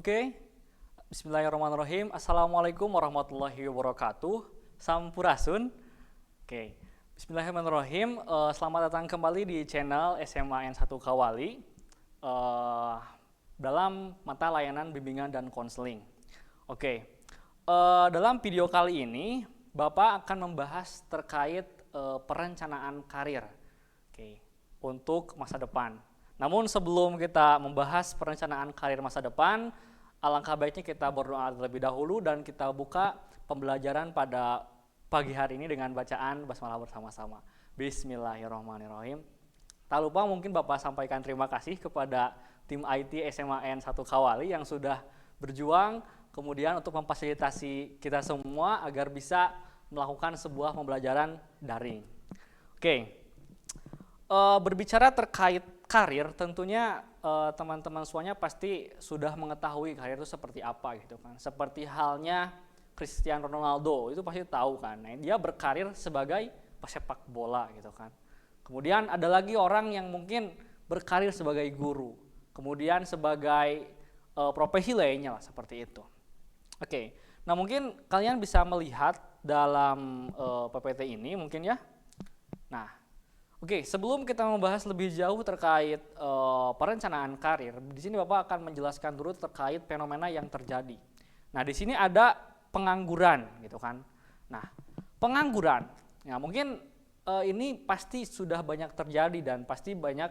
Oke, Bismillahirrahmanirrahim. Assalamualaikum warahmatullahi wabarakatuh. Sampurasun. Oke, Bismillahirrahmanirrahim. Selamat datang kembali di channel SMA N1 Kawali dalam mata layanan bimbingan dan konseling. Oke, dalam video kali ini Bapak akan membahas terkait perencanaan karir, untuk masa depan. Namun sebelum kita membahas perencanaan karir masa depan, alangkah baiknya kita berdoa terlebih dahulu dan kita buka pembelajaran pada pagi hari ini dengan bacaan basmalah bersama-sama. Bismillahirrahmanirrahim. Tak lupa mungkin Bapak sampaikan terima kasih kepada tim IT SMA N1 Kawali yang sudah berjuang kemudian untuk memfasilitasi kita semua agar bisa melakukan sebuah pembelajaran daring. Oke. Berbicara terkait karir, tentunya teman-teman semuanya pasti sudah mengetahui karir itu seperti apa gitu kan. Seperti halnya Cristiano Ronaldo, itu pasti tahu kan. Nah, dia berkarir sebagai pesepak bola gitu kan. Kemudian ada lagi orang yang mungkin berkarir sebagai guru, kemudian sebagai profesi lainnya lah seperti itu. Oke. Nah, mungkin kalian bisa melihat dalam PPT ini mungkin ya. Nah, oke, sebelum kita membahas lebih jauh terkait perencanaan karir, di sini Bapak akan menjelaskan dulu terkait fenomena yang terjadi. Nah, di sini ada pengangguran, gitu kan. Nah, pengangguran, ya mungkin ini pasti sudah banyak terjadi dan pasti banyak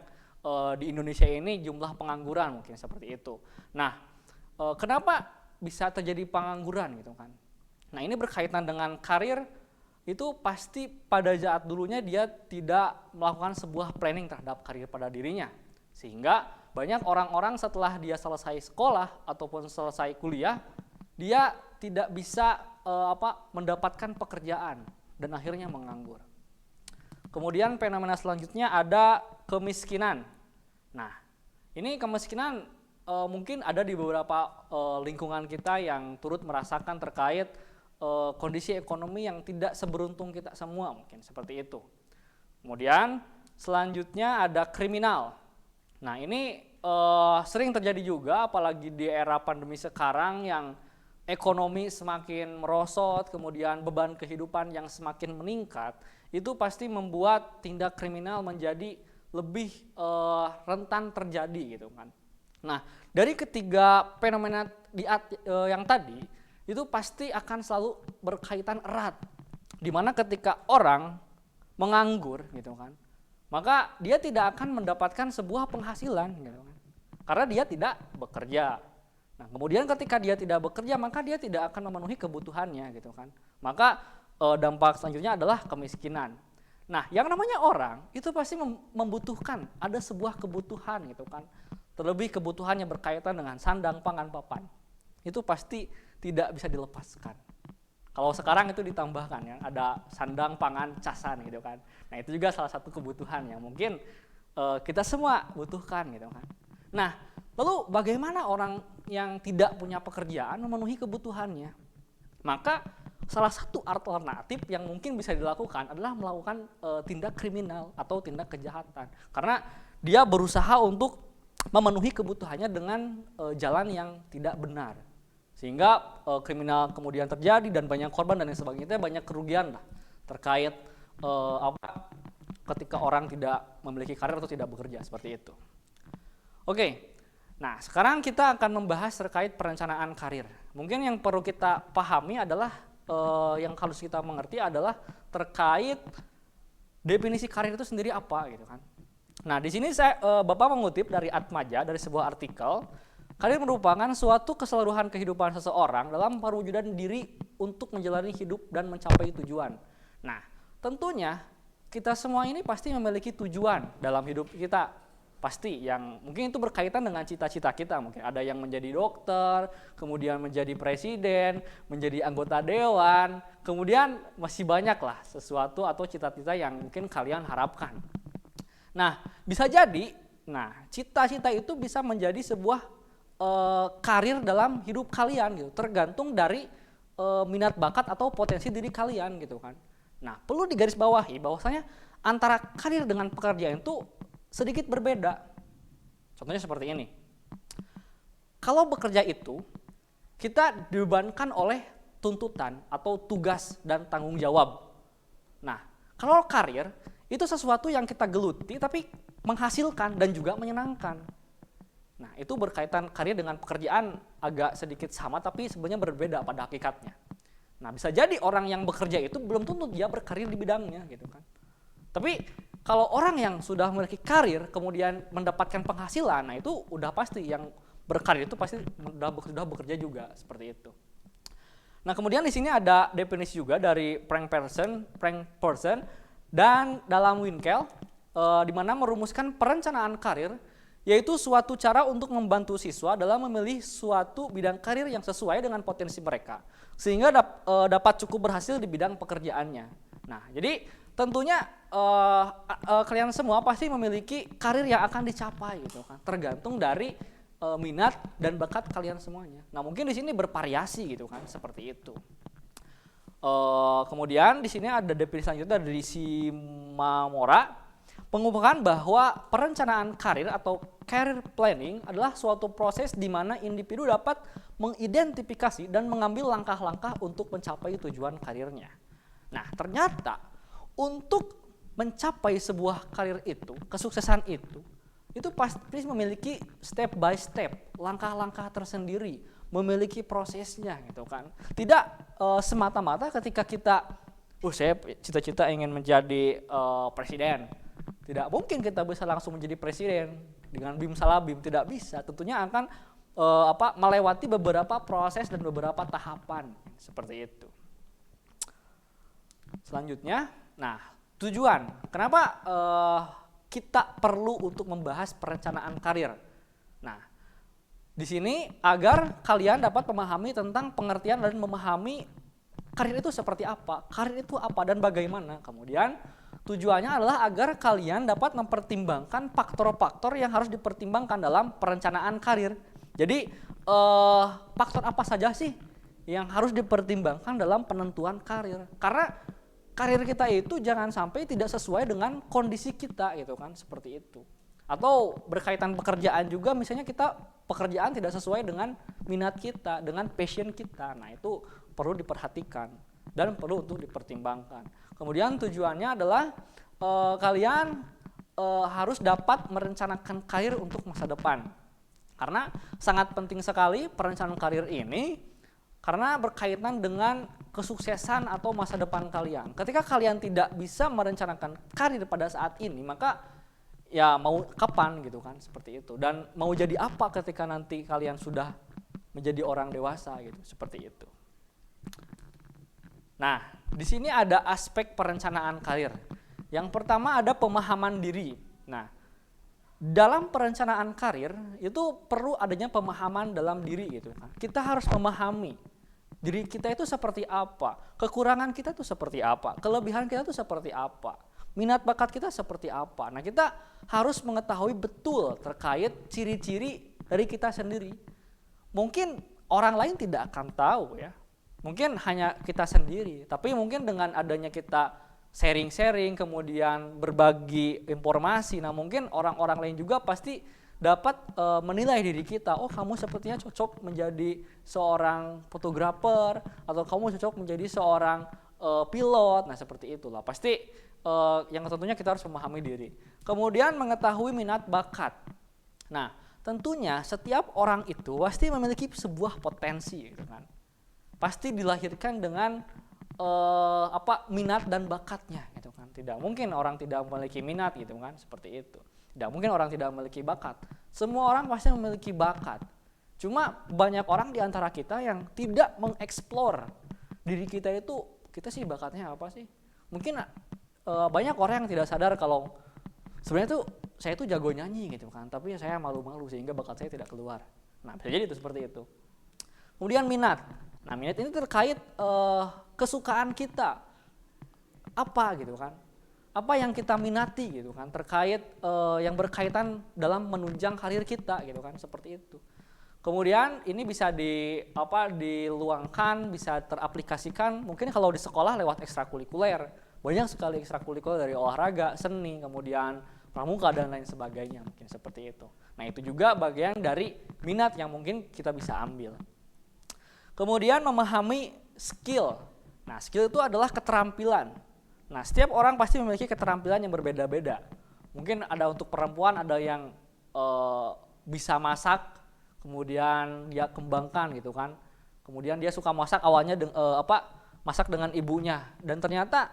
di Indonesia ini jumlah pengangguran mungkin seperti itu. Nah, kenapa bisa terjadi pengangguran, gitu kan? Nah, ini berkaitan dengan karir. Itu pasti pada saat dulunya dia tidak melakukan sebuah planning terhadap karir pada dirinya. Sehingga banyak orang-orang setelah dia selesai sekolah ataupun selesai kuliah, dia tidak bisa mendapatkan pekerjaan dan akhirnya menganggur. Kemudian fenomena selanjutnya ada kemiskinan. Nah, ini kemiskinan mungkin ada di beberapa lingkungan kita yang turut merasakan terkait kondisi ekonomi yang tidak seberuntung kita semua, mungkin seperti itu. Kemudian selanjutnya ada kriminal. Nah, ini sering terjadi juga apalagi di era pandemi sekarang yang ekonomi semakin merosot, kemudian beban kehidupan yang semakin meningkat, itu pasti membuat tindak kriminal menjadi lebih rentan terjadi gitu kan. Nah, dari ketiga fenomena yang tadi itu pasti akan selalu berkaitan erat. Dimana ketika orang menganggur gitu kan, maka dia tidak akan mendapatkan sebuah penghasilan gitu kan. Karena dia tidak bekerja. Nah, kemudian ketika dia tidak bekerja, maka dia tidak akan memenuhi kebutuhannya gitu kan. Maka dampak selanjutnya adalah kemiskinan. Nah, yang namanya orang itu pasti membutuhkan, ada sebuah kebutuhan gitu kan. Terlebih kebutuhan yang berkaitan dengan sandang, pangan, papan. Itu pasti tidak bisa dilepaskan. Kalau sekarang itu ditambahkan ya, ada sandang, pangan, casan gitu kan. Nah, itu juga salah satu kebutuhan yang mungkin kita semua butuhkan gitu kan. Nah, lalu bagaimana orang yang tidak punya pekerjaan memenuhi kebutuhannya? Maka salah satu alternatif yang mungkin bisa dilakukan adalah melakukan tindak kriminal atau tindak kejahatan. Karena dia berusaha untuk memenuhi kebutuhannya dengan jalan yang tidak benar. Sehingga kriminal kemudian terjadi dan banyak korban dan lain sebagainya, banyak kerugian lah terkait ketika orang tidak memiliki karir atau tidak bekerja seperti itu. Oke, nah sekarang kita akan membahas terkait perencanaan karir. Mungkin yang perlu kita pahami adalah yang harus kita mengerti adalah terkait definisi karir itu sendiri apa gitu kan. Nah, di sini Bapak mengutip dari Atmaja dari sebuah artikel. Karir merupakan suatu keseluruhan kehidupan seseorang dalam perwujudan diri untuk menjalani hidup dan mencapai tujuan. Nah, tentunya kita semua ini pasti memiliki tujuan dalam hidup kita. Pasti yang mungkin itu berkaitan dengan cita-cita kita. Mungkin ada yang menjadi dokter, kemudian menjadi presiden, menjadi anggota dewan, kemudian masih banyak lah sesuatu atau cita-cita yang mungkin kalian harapkan. Nah, bisa jadi, cita-cita itu bisa menjadi sebuah karir dalam hidup kalian gitu, tergantung dari minat bakat atau potensi diri kalian gitu kan. Nah, perlu digarisbawahi bahwasanya antara karir dengan pekerjaan itu sedikit berbeda. Contohnya seperti ini. kalau bekerja itu kita dibebankan oleh tuntutan atau tugas dan tanggung jawab. Nah, kalau karir itu sesuatu yang kita geluti tapi menghasilkan dan juga menyenangkan. Nah, itu berkaitan karir dengan pekerjaan agak sedikit sama tapi sebenarnya berbeda pada hakikatnya. Nah, bisa jadi orang yang bekerja itu belum tentu dia berkarir di bidangnya gitu kan. Tapi kalau orang yang sudah memiliki karir kemudian mendapatkan penghasilan, nah itu udah pasti yang berkarir itu pasti sudah bekerja juga seperti itu. Nah, kemudian di sini ada definisi juga dari Frank Person dan dalam Winkel di mana merumuskan perencanaan karir yaitu suatu cara untuk membantu siswa dalam memilih suatu bidang karir yang sesuai dengan potensi mereka sehingga dapat cukup berhasil di bidang pekerjaannya. Nah, jadi tentunya kalian semua pasti memiliki karir yang akan dicapai gitu kan, tergantung dari minat dan bakat kalian semuanya. Nah, mungkin di sini bervariasi gitu kan, seperti itu. Kemudian di sini ada definisi selanjutnya dari Shimamura, mengungkapkan bahwa perencanaan karir atau career planning adalah suatu proses di mana individu dapat mengidentifikasi dan mengambil langkah-langkah untuk mencapai tujuan karirnya. Nah, ternyata untuk mencapai sebuah karir itu, kesuksesan itu pasti memiliki step by step, langkah-langkah tersendiri, memiliki prosesnya gitu kan. Tidak semata-mata ketika kita, saya cita-cita ingin menjadi presiden. Tidak mungkin kita bisa langsung menjadi presiden dengan bim salabim, tidak bisa. Tentunya akan melewati beberapa proses dan beberapa tahapan seperti itu. Selanjutnya, nah tujuan. Kenapa kita perlu untuk membahas perencanaan karir? Nah, di sini agar kalian dapat memahami tentang pengertian dan memahami karir itu seperti apa, karir itu apa dan bagaimana. Kemudian tujuannya adalah agar kalian dapat mempertimbangkan faktor-faktor yang harus dipertimbangkan dalam perencanaan karir. Jadi faktor apa saja sih yang harus dipertimbangkan dalam penentuan karir? Karena karir kita itu jangan sampai tidak sesuai dengan kondisi kita gitu kan, seperti itu. Atau berkaitan pekerjaan juga, misalnya kita pekerjaan tidak sesuai dengan minat kita, dengan passion kita. Nah, itu perlu diperhatikan dan perlu untuk dipertimbangkan. Kemudian tujuannya adalah kalian harus dapat merencanakan karir untuk masa depan. Karena sangat penting sekali perencanaan karir ini karena berkaitan dengan kesuksesan atau masa depan kalian. Ketika kalian tidak bisa merencanakan karir pada saat ini, maka ya mau kapan gitu kan, seperti itu. Dan mau jadi apa ketika nanti kalian sudah menjadi orang dewasa gitu, seperti itu. Nah, di sini ada aspek perencanaan karir. Yang pertama ada pemahaman diri. Nah, dalam perencanaan karir itu perlu adanya pemahaman dalam diri gitu kan. Kita harus memahami diri kita itu seperti apa, kekurangan kita itu seperti apa, kelebihan kita itu seperti apa, minat bakat kita seperti apa. Nah, kita harus mengetahui betul terkait ciri-ciri dari kita sendiri. Mungkin orang lain tidak akan tahu ya, mungkin hanya kita sendiri, tapi mungkin dengan adanya kita sharing-sharing, kemudian berbagi informasi, nah mungkin orang-orang lain juga pasti dapat menilai diri kita, oh kamu sepertinya cocok menjadi seorang fotografer, atau kamu cocok menjadi seorang pilot, nah seperti itulah. Pasti yang tentunya kita harus memahami diri. Kemudian mengetahui minat bakat. Nah, tentunya setiap orang itu pasti memiliki sebuah potensi gitu kan. Pasti dilahirkan dengan minat dan bakatnya gitu kan. Tidak mungkin orang tidak memiliki minat gitu kan, seperti itu. Tidak mungkin orang tidak memiliki bakat. Semua orang pasti memiliki bakat. Cuma banyak orang di antara kita yang tidak mengeksplor diri kita itu, kita sih bakatnya apa sih? Mungkin banyak orang yang tidak sadar kalau sebenarnya tuh saya tuh jago nyanyi gitu kan, tapi saya malu-malu sehingga bakat saya tidak keluar. Nah, bisa jadi itu seperti itu. Kemudian minat. Nah, minat ini terkait kesukaan kita. Apa gitu kan? Apa yang kita minati gitu kan, terkait yang berkaitan dalam menunjang karir kita gitu kan, seperti itu. Kemudian ini bisa diluangkan, bisa teraplikasikan mungkin kalau di sekolah lewat ekstrakurikuler. Banyak sekali ekstrakurikuler dari olahraga, seni, kemudian pramuka dan lain sebagainya, mungkin seperti itu. Nah, itu juga bagian dari minat yang mungkin kita bisa ambil. Kemudian memahami skill. Nah, skill itu adalah keterampilan. Nah, setiap orang pasti memiliki keterampilan yang berbeda-beda. Mungkin ada untuk perempuan ada yang bisa masak, kemudian dia kembangkan gitu kan. Kemudian dia suka masak awalnya masak dengan ibunya dan ternyata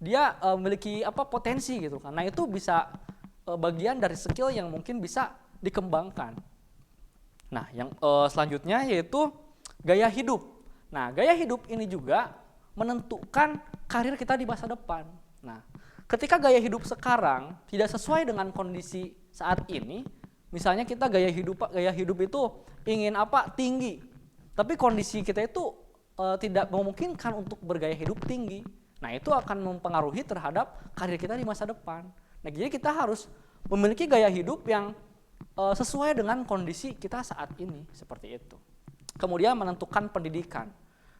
dia memiliki potensi gitu kan. Nah, itu bisa bagian dari skill yang mungkin bisa dikembangkan. Nah, yang selanjutnya yaitu gaya hidup. Nah, gaya hidup ini juga menentukan karir kita di masa depan. Nah, ketika gaya hidup sekarang tidak sesuai dengan kondisi saat ini, misalnya kita gaya hidup itu ingin tinggi, tapi kondisi kita itu tidak memungkinkan untuk bergaya hidup tinggi. Nah, itu akan mempengaruhi terhadap karir kita di masa depan. Nah, jadi kita harus memiliki gaya hidup yang sesuai dengan kondisi kita saat ini, seperti itu. Kemudian menentukan pendidikan.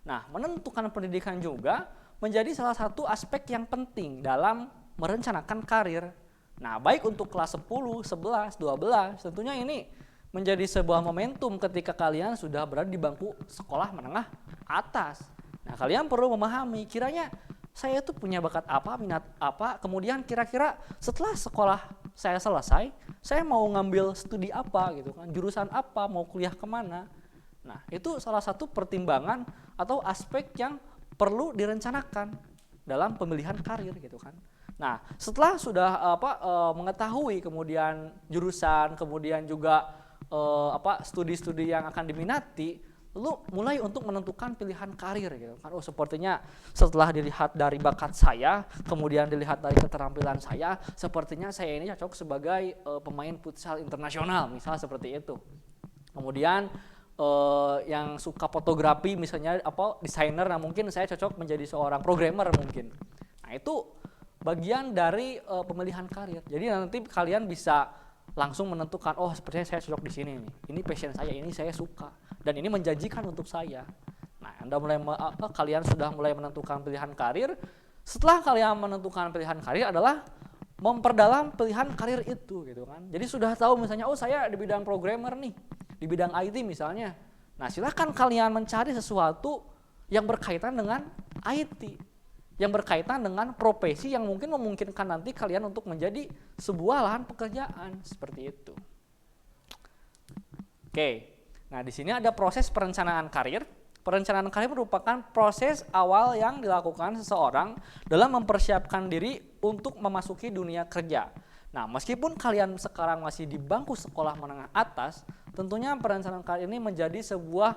Nah, menentukan pendidikan juga menjadi salah satu aspek yang penting dalam merencanakan karir. Nah, baik untuk kelas 10, 11, 12, tentunya ini menjadi sebuah momentum ketika kalian sudah berada di bangku sekolah menengah atas. Nah, kalian perlu memahami kiranya saya itu punya bakat apa, minat apa, kemudian kira-kira setelah sekolah saya selesai, saya mau ngambil studi apa gitu kan, jurusan apa, mau kuliah kemana. Nah, itu salah satu pertimbangan atau aspek yang perlu direncanakan dalam pemilihan karir gitu kan. Nah, setelah sudah mengetahui kemudian jurusan, kemudian juga studi-studi yang akan diminati, lalu mulai untuk menentukan pilihan karir gitu kan. Sepertinya setelah dilihat dari bakat saya, kemudian dilihat dari keterampilan saya, sepertinya saya ini cocok sebagai pemain futsal internasional, misal seperti itu. Kemudian yang suka fotografi misalnya desainer, nah mungkin saya cocok menjadi seorang programmer mungkin. Nah, itu bagian dari pemilihan karir. Jadi nanti kalian bisa langsung menentukan, sepertinya saya cocok di sini nih. Ini passion saya, ini saya suka dan ini menjanjikan untuk saya. Nah, kalian sudah mulai menentukan pilihan karir. Setelah kalian menentukan pilihan karir adalah memperdalam pilihan karir itu gitu kan. Jadi sudah tahu misalnya saya di bidang programmer nih, di bidang IT misalnya. Nah, silakan kalian mencari sesuatu yang berkaitan dengan IT, yang berkaitan dengan profesi yang mungkin memungkinkan nanti kalian untuk menjadi sebuah lahan pekerjaan seperti itu. Oke. Nah, di sini ada proses perencanaan karir. Perencanaan karir merupakan proses awal yang dilakukan seseorang dalam mempersiapkan diri untuk memasuki dunia kerja. Nah, meskipun kalian sekarang masih di bangku sekolah menengah atas, tentunya perencanaan karir ini menjadi sebuah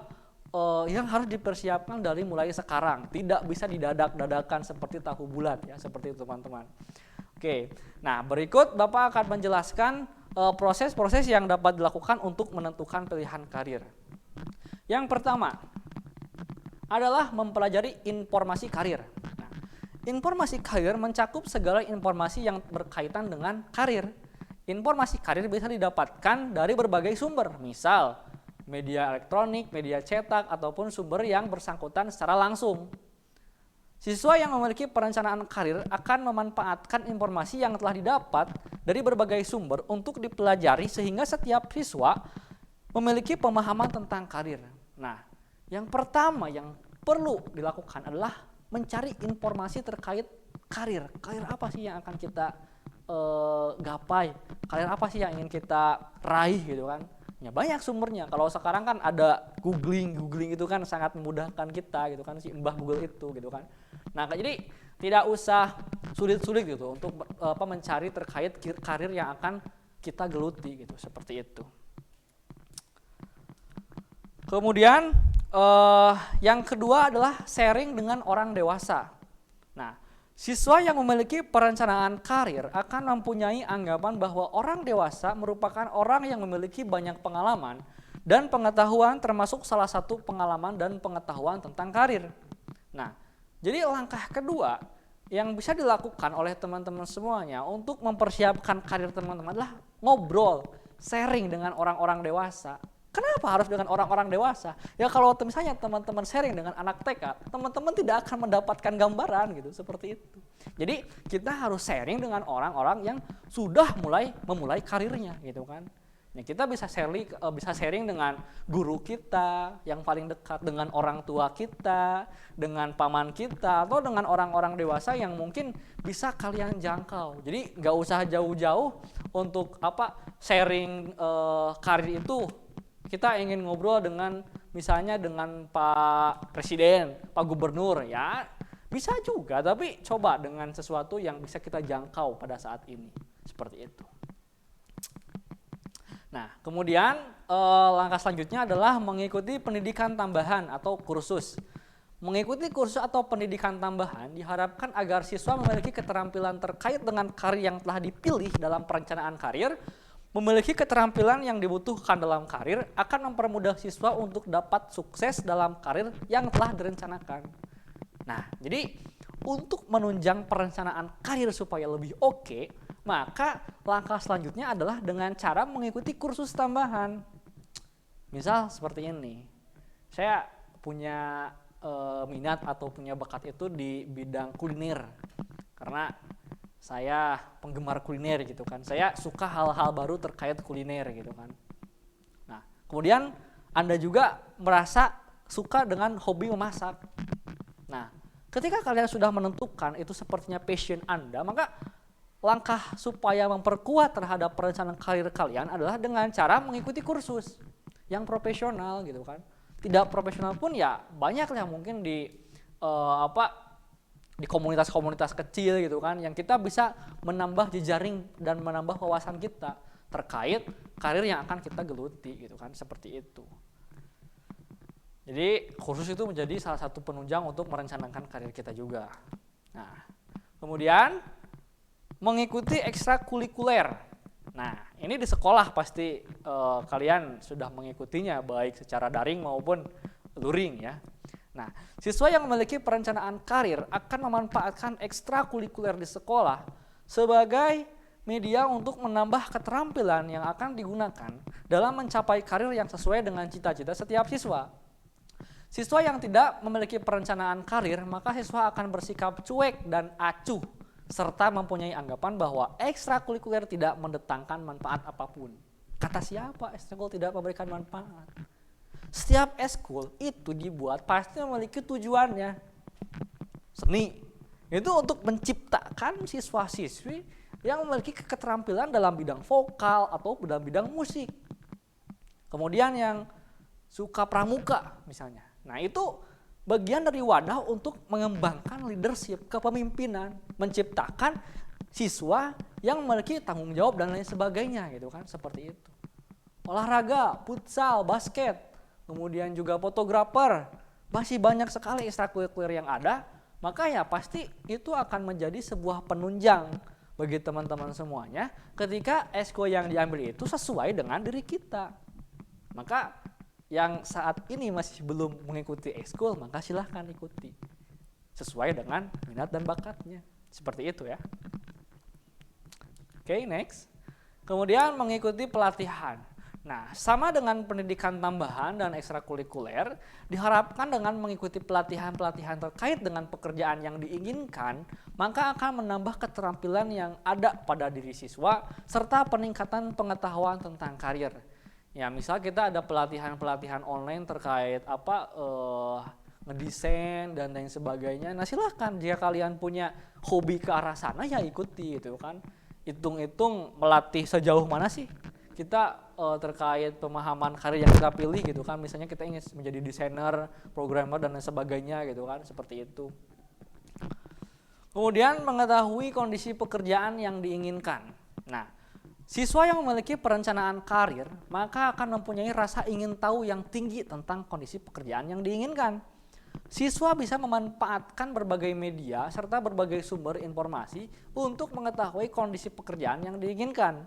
yang harus dipersiapkan dari mulai sekarang. Tidak bisa didadak-dadakan seperti tahu bulat ya, seperti itu teman-teman. Oke, nah berikut Bapak akan menjelaskan proses-proses yang dapat dilakukan untuk menentukan pilihan karir. Yang pertama adalah mempelajari informasi karir. Nah, informasi karir mencakup segala informasi yang berkaitan dengan karir. Informasi karir bisa didapatkan dari berbagai sumber, misal media elektronik, media cetak, ataupun sumber yang bersangkutan secara langsung. Siswa yang memiliki perencanaan karir akan memanfaatkan informasi yang telah didapat dari berbagai sumber untuk dipelajari sehingga setiap siswa memiliki pemahaman tentang karir. Nah, yang pertama yang perlu dilakukan adalah mencari informasi terkait karir. Karir apa sih yang akan kita gapai? Karir apa sih yang ingin kita raih gitu kan? Ya, banyak sumbernya. Kalau sekarang kan ada googling itu kan sangat memudahkan kita gitu kan, si Mbah Google itu gitu kan. Nah, jadi tidak usah sulit-sulit gitu untuk mencari terkait karir yang akan kita geluti gitu, seperti itu. Kemudian yang kedua adalah sharing dengan orang dewasa. Nah, siswa yang memiliki perencanaan karir akan mempunyai anggapan bahwa orang dewasa merupakan orang yang memiliki banyak pengalaman dan pengetahuan, termasuk salah satu pengalaman dan pengetahuan tentang karir. Nah, jadi langkah kedua yang bisa dilakukan oleh teman-teman semuanya untuk mempersiapkan karir teman-teman adalah ngobrol, sharing dengan orang-orang dewasa. Kenapa harus dengan orang-orang dewasa? Ya kalau misalnya teman-teman sharing dengan anak TK, teman-teman tidak akan mendapatkan gambaran gitu, seperti itu. Jadi kita harus sharing dengan orang-orang yang sudah memulai karirnya gitu kan. Ya, kita bisa sharing dengan guru kita yang paling dekat, dengan orang tua kita, dengan paman kita, atau dengan orang-orang dewasa yang mungkin bisa kalian jangkau. Jadi nggak usah jauh-jauh untuk sharing karir itu. Kita ingin ngobrol dengan misalnya dengan Pak Presiden, Pak Gubernur, ya bisa juga, tapi coba dengan sesuatu yang bisa kita jangkau pada saat ini, seperti itu. Nah, kemudian langkah selanjutnya adalah mengikuti pendidikan tambahan atau kursus. Mengikuti kursus atau pendidikan tambahan diharapkan agar siswa memiliki keterampilan terkait dengan karir yang telah dipilih dalam perencanaan karir. Memiliki keterampilan yang dibutuhkan dalam karir akan mempermudah siswa untuk dapat sukses dalam karir yang telah direncanakan. Nah, jadi untuk menunjang perencanaan karir supaya lebih oke, maka langkah selanjutnya adalah dengan cara mengikuti kursus tambahan. Misal seperti ini, saya punya minat atau punya bakat itu di bidang kuliner, karena saya penggemar kuliner gitu kan, saya suka hal-hal baru terkait kuliner gitu kan. Nah, kemudian Anda juga merasa suka dengan hobi memasak. Nah, ketika kalian sudah menentukan itu sepertinya passion Anda, maka langkah supaya memperkuat terhadap perencanaan karir kalian adalah dengan cara mengikuti kursus yang profesional gitu kan. Tidak profesional pun ya banyak lah mungkin di di komunitas-komunitas kecil gitu kan, yang kita bisa menambah jejaring dan menambah wawasan kita terkait karir yang akan kita geluti gitu kan, seperti itu. Jadi kursus itu menjadi salah satu penunjang untuk merencanakan karir kita juga. Nah, kemudian mengikuti ekstrakurikuler. Nah, ini di sekolah pasti kalian sudah mengikutinya baik secara daring maupun luring ya. Nah, siswa yang memiliki perencanaan karir akan memanfaatkan ekstrakurikuler di sekolah sebagai media untuk menambah keterampilan yang akan digunakan dalam mencapai karir yang sesuai dengan cita-cita setiap siswa. Siswa yang tidak memiliki perencanaan karir, maka siswa akan bersikap cuek dan acuh, serta mempunyai anggapan bahwa ekstrakurikuler tidak mendatangkan manfaat apapun. Kata siapa ekstrakurikuler tidak memberikan manfaat? Setiap eskul itu dibuat pasti memiliki tujuannya. Seni itu untuk menciptakan siswa-siswi yang memiliki keterampilan dalam bidang vokal atau dalam bidang musik. Kemudian yang suka pramuka misalnya. Nah, itu bagian dari wadah untuk mengembangkan leadership, kepemimpinan, menciptakan siswa yang memiliki tanggung jawab dan lain sebagainya gitu kan, seperti itu. Olahraga, futsal, basket, kemudian juga fotografer, masih banyak sekali ekstrakurikuler yang ada, maka ya pasti itu akan menjadi sebuah penunjang bagi teman-teman semuanya ketika eskul yang diambil itu sesuai dengan diri kita. Maka yang saat ini masih belum mengikuti ekskul, maka silahkan ikuti sesuai dengan minat dan bakatnya, seperti itu ya. Oke, next. Kemudian mengikuti pelatihan. Nah, sama dengan pendidikan tambahan dan ekstrakurikuler, diharapkan dengan mengikuti pelatihan-pelatihan terkait dengan pekerjaan yang diinginkan, maka akan menambah keterampilan yang ada pada diri siswa serta peningkatan pengetahuan tentang karir. Ya, misal kita ada pelatihan-pelatihan online terkait ngedesain dan lain sebagainya. Nah, silahkan jika kalian punya hobi ke arah sana ya ikuti gitu kan. Hitung-hitung melatih sejauh mana sih kita terkait pemahaman karir yang kita pilih gitu kan. Misalnya kita ingin menjadi desainer, programmer dan lain sebagainya gitu kan, seperti itu. Kemudian mengetahui kondisi pekerjaan yang diinginkan. Nah, siswa yang memiliki perencanaan karir maka akan mempunyai rasa ingin tahu yang tinggi tentang kondisi pekerjaan yang diinginkan. Siswa bisa memanfaatkan berbagai media serta berbagai sumber informasi untuk mengetahui kondisi pekerjaan yang diinginkan.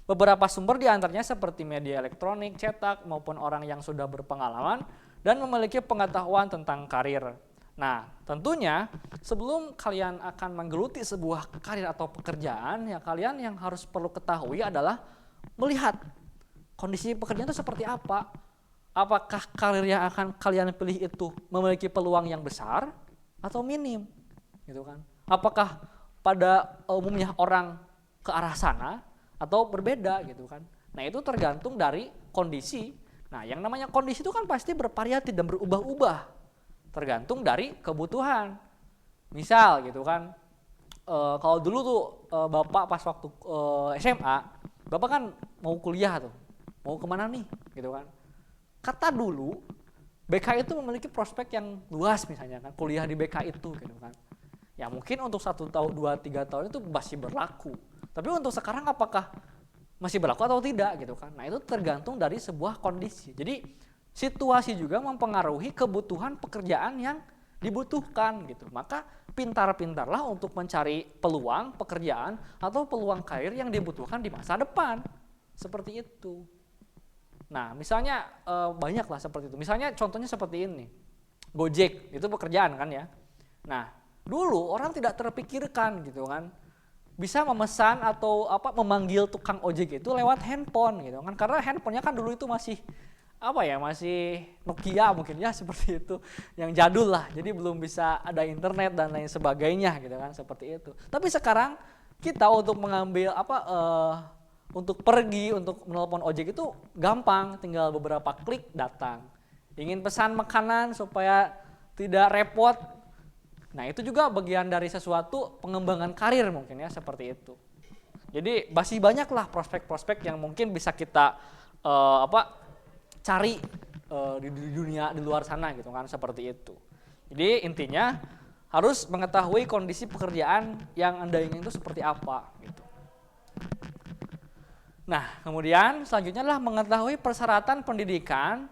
Beberapa sumber diantaranya seperti media elektronik, cetak, maupun orang yang sudah berpengalaman dan memiliki pengetahuan tentang karir. Nah, tentunya sebelum kalian akan menggeluti sebuah karir atau pekerjaan, ya kalian yang harus perlu ketahui adalah melihat kondisi pekerjaan itu seperti apa, apakah karir yang akan kalian pilih itu memiliki peluang yang besar atau minim, gitu kan? Apakah pada umumnya orang ke arah sana atau berbeda, gitu kan? Nah, itu tergantung dari kondisi. Nah, yang namanya kondisi itu kan pasti bervariatif dan berubah-ubah, tergantung dari kebutuhan. Misal, gitu kan? Kalau dulu tuh Bapak pas waktu SMA, Bapak kan mau kuliah tuh, mau kemana nih, gitu kan? Kata dulu BK itu memiliki prospek yang luas, misalnya kan kuliah di BK itu, gitu kan. Ya mungkin untuk 1 tahun, 2, 3 tahun itu masih berlaku. Tapi untuk sekarang apakah masih berlaku atau tidak, gitu kan. Nah, itu tergantung dari sebuah kondisi. Jadi situasi juga mempengaruhi kebutuhan pekerjaan yang dibutuhkan, gitu. Maka pintar-pintarlah untuk mencari peluang pekerjaan atau peluang karir yang dibutuhkan di masa depan. Seperti itu. Nah, misalnya banyak lah seperti itu. Misalnya contohnya seperti ini. Gojek, itu pekerjaan kan ya. Nah, dulu orang tidak terpikirkan, gitu kan. Bisa memesan atau memanggil tukang ojek itu lewat handphone, gitu kan. Karena handphonenya kan dulu itu masih masih Nokia mungkin ya, seperti itu. Yang jadul lah. Jadi belum bisa ada internet dan lain sebagainya, gitu kan, seperti itu. Tapi sekarang kita untuk mengambil untuk pergi, untuk menelpon ojek itu gampang, tinggal beberapa klik datang. Ingin pesan makanan supaya tidak repot. Nah, itu juga bagian dari sesuatu pengembangan karir mungkin ya, seperti itu. Jadi masih banyaklah prospek-prospek yang mungkin bisa kita cari di dunia di luar sana, gitu kan, seperti itu. Jadi intinya harus mengetahui kondisi pekerjaan yang Anda ingin itu seperti apa, gitu. Nah, kemudian selanjutnya adalah mengetahui persyaratan pendidikan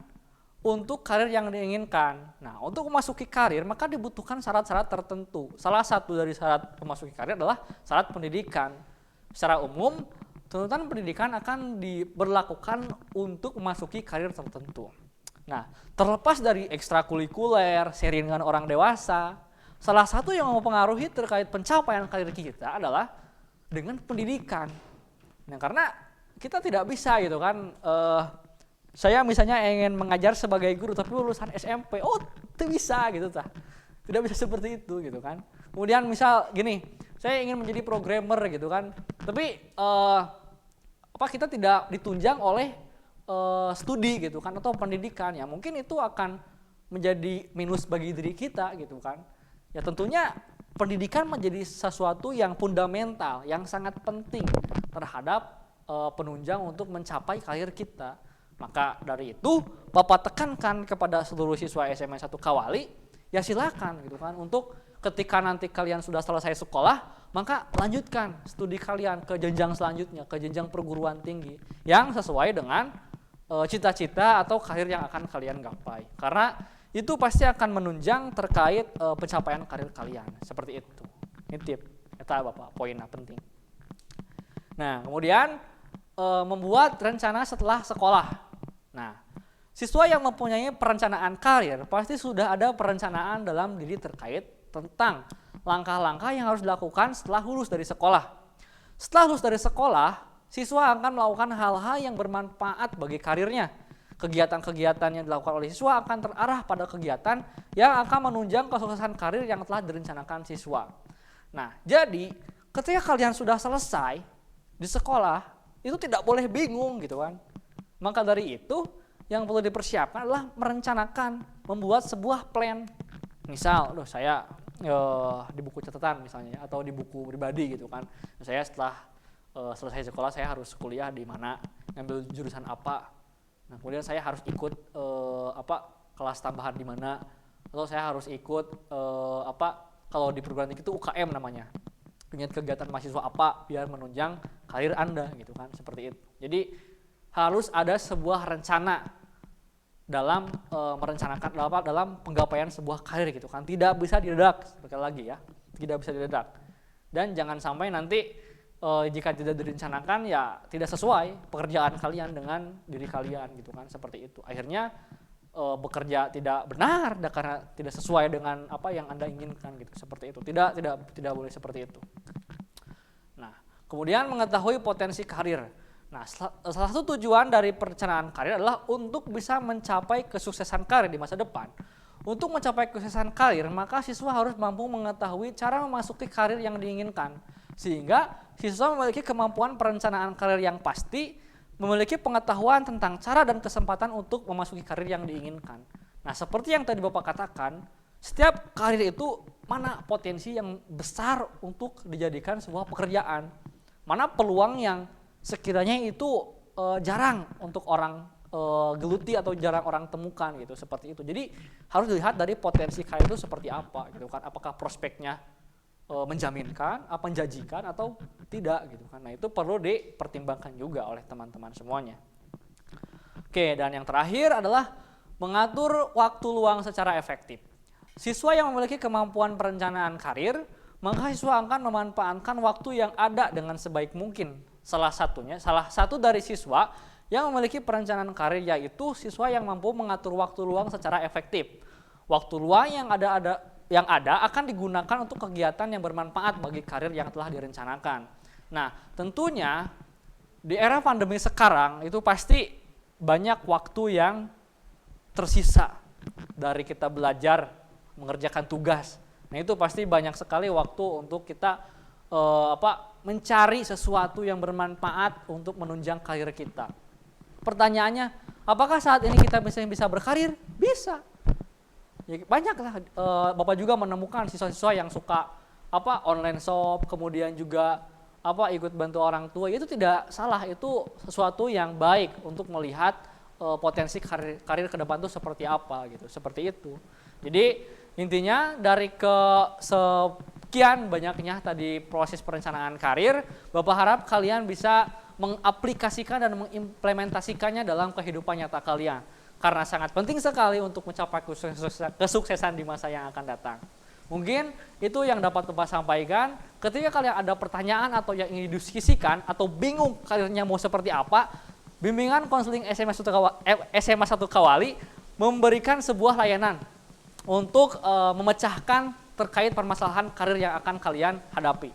untuk karir yang diinginkan. Nah, untuk memasuki karir maka dibutuhkan syarat-syarat tertentu. Salah satu dari syarat memasuki karir adalah syarat pendidikan. Secara umum, tuntutan pendidikan akan diberlakukan untuk memasuki karir tertentu. Nah, terlepas dari ekstrakurikuler, sharing dengan orang dewasa, salah satu yang mempengaruhi terkait pencapaian karir kita adalah dengan pendidikan. Nah, karena kita tidak bisa, gitu kan, saya misalnya ingin mengajar sebagai guru tapi lulusan SMP, tidak bisa, gitu tah. Tidak bisa seperti itu, gitu kan. Kemudian misal gini, saya ingin menjadi programmer, gitu kan, tapi kita tidak ditunjang oleh studi, gitu kan, atau pendidikan. Ya mungkin itu akan menjadi minus bagi diri kita, gitu kan. Ya tentunya pendidikan menjadi sesuatu yang fundamental, yang sangat penting terhadap penunjang untuk mencapai karir kita. Maka dari itu Bapak tekankan kepada seluruh siswa SMA 1 Kawali, ya silakan, gitu kan, untuk ketika nanti kalian sudah selesai sekolah, maka lanjutkan studi kalian ke jenjang selanjutnya, ke jenjang perguruan tinggi yang sesuai dengan cita-cita atau karir yang akan kalian gapai. Karena itu pasti akan menunjang terkait pencapaian karir kalian. Seperti itu. Ini tip, eta Bapak, poinnya penting. Nah, kemudian membuat rencana setelah sekolah. Nah, siswa yang mempunyai perencanaan karir pasti sudah ada perencanaan dalam diri terkait tentang langkah-langkah yang harus dilakukan setelah lulus dari sekolah. Setelah lulus dari sekolah, siswa akan melakukan hal-hal yang bermanfaat bagi karirnya. Kegiatan-kegiatan yang dilakukan oleh siswa akan terarah pada kegiatan yang akan menunjang kesuksesan karir yang telah direncanakan siswa. Nah, jadi ketika kalian sudah selesai di sekolah, itu tidak boleh bingung, gitu kan. Maka dari itu yang perlu dipersiapkan adalah merencanakan, membuat sebuah plan. Misal, saya di buku catatan misalnya, atau di buku pribadi, gitu kan. Saya setelah selesai sekolah saya harus kuliah di mana, ngambil jurusan apa. Nah, kemudian saya harus ikut kelas tambahan di mana, atau saya harus ikut kalau di perguruan tinggi itu UKM namanya. Punya kegiatan mahasiswa apa biar menunjang karir Anda, gitu kan, seperti itu. Jadi harus ada sebuah rencana dalam merencanakan dalam penggapaian sebuah karir, gitu kan. Tidak bisa didadak, sekali lagi ya, tidak bisa didadak. Dan jangan sampai nanti jika tidak direncanakan ya tidak sesuai pekerjaan kalian dengan diri kalian, gitu kan, seperti itu. Akhirnya bekerja tidak benar karena tidak sesuai dengan apa yang Anda inginkan, gitu, seperti itu. Tidak boleh seperti itu. Nah, kemudian mengetahui potensi karir. Nah, salah satu tujuan dari perencanaan karir adalah untuk bisa mencapai kesuksesan karir di masa depan. Untuk mencapai kesuksesan karir, maka siswa harus mampu mengetahui cara memasuki karir yang diinginkan. Sehingga siswa memiliki kemampuan perencanaan karir yang pasti, memiliki pengetahuan tentang cara dan kesempatan untuk memasuki karir yang diinginkan. Nah, seperti yang tadi Bapak katakan, setiap karir itu mana potensi yang besar untuk dijadikan sebuah pekerjaan. Mana peluang yang sekiranya itu jarang untuk orang geluti atau jarang orang temukan gitu, seperti itu. Jadi harus dilihat dari potensi karir itu seperti apa gitu kan, apakah prospeknya menjaminkan, apa menjanjikan atau tidak gitu kan. Nah, itu perlu dipertimbangkan juga oleh teman-teman semuanya. Oke, dan yang terakhir adalah mengatur waktu luang secara efektif. Siswa yang memiliki kemampuan perencanaan karir, maka siswa akan memanfaatkan waktu yang ada dengan sebaik mungkin. Salah satu dari siswa yang memiliki perencanaan karir yaitu siswa yang mampu mengatur waktu luang secara efektif. Waktu luang yang ada akan digunakan untuk kegiatan yang bermanfaat bagi karir yang telah direncanakan. Nah, tentunya di era pandemi sekarang itu pasti banyak waktu yang tersisa dari kita belajar, mengerjakan tugas. Nah, itu pasti banyak sekali waktu untuk kita mencari sesuatu yang bermanfaat untuk menunjang karir kita. Pertanyaannya, apakah saat ini kita bisa berkarir? Bisa. Ya, banyaklah Bapak juga menemukan siswa-siswa yang suka online shop, kemudian juga ikut bantu orang tua. Itu tidak salah, itu sesuatu yang baik untuk melihat potensi karir ke depan itu seperti apa gitu, seperti itu. Jadi intinya dari sekian banyaknya tadi proses perencanaan karir, Bapak harap kalian bisa mengaplikasikan dan mengimplementasikannya dalam kehidupan nyata kalian. Karena sangat penting sekali untuk mencapai kesuksesan di masa yang akan datang. Mungkin itu yang dapat Bapak sampaikan. Ketika kalian ada pertanyaan atau yang ingin didiskusikan atau bingung karirnya mau seperti apa, bimbingan konseling SMA 1 Kawali memberikan sebuah layanan untuk memecahkan terkait permasalahan karir yang akan kalian hadapi.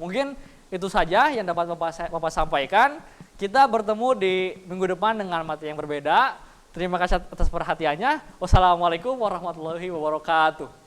Mungkin itu saja yang dapat Bapak sampaikan. Kita bertemu di minggu depan dengan materi yang berbeda. Terima kasih atas perhatiannya. Wassalamualaikum warahmatullahi wabarakatuh.